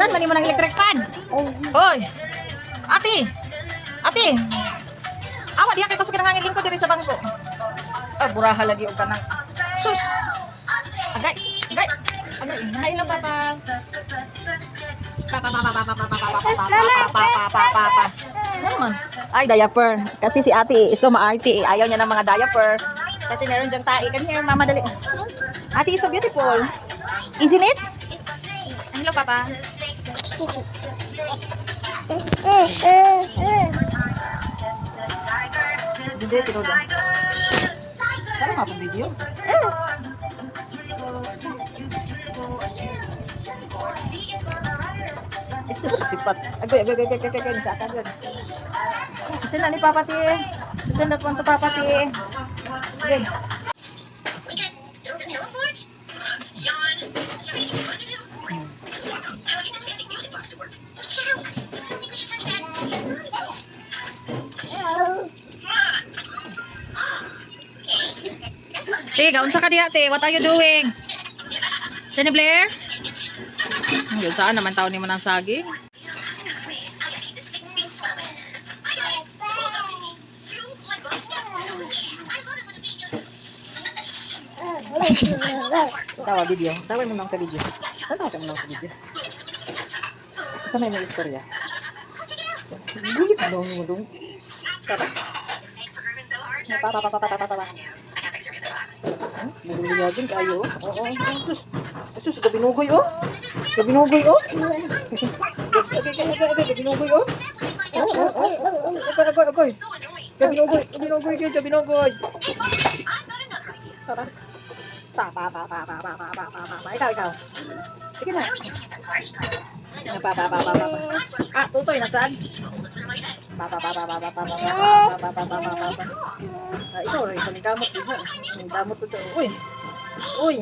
Pasdan man mo ng electric fan. Hoy. Ate. Ate. Awa diha kay kusog nangangilin ko diri sa bangko. Buraha lagi og kanang. Sus. Agay. Agay. Agay. Nahay lang papa. Papa. Naman. Ay, diaper. Kasi si ate, so maarte. Ayaw niya ng mga diaper. Kasi meron diyang tae. Come here, mama, dali. Ate is so beautiful. Isn't it? Hello, papa. Hindi, si Roda. Tara nga pang video. Ito sipat. Agoy. Sa akin. Gusto na ni Papa Ti. Gusto na to Papa Ti. Okay. Ti, gaunsa ka diha, Ti? What are you doing? Sini Blair? Yun, saan naman tao ni mo ng saging? Tawa video. Tawa mo lang sa video. Tawa mo lang sa video. Ito may istorya. Gulit na daw mo dong. Tara. Papa. Magulunyagan kayo. Oo. Sus, gabinugoy oh. Gabinugoy oh. Gabinugoy oh. Agoy. Gabinugoy. Tara. Pa. Ikaw. Sige na. Pa. Tutoy, nasaan? Pa. Ikaw rin, kamot. Kamot ko. Uy.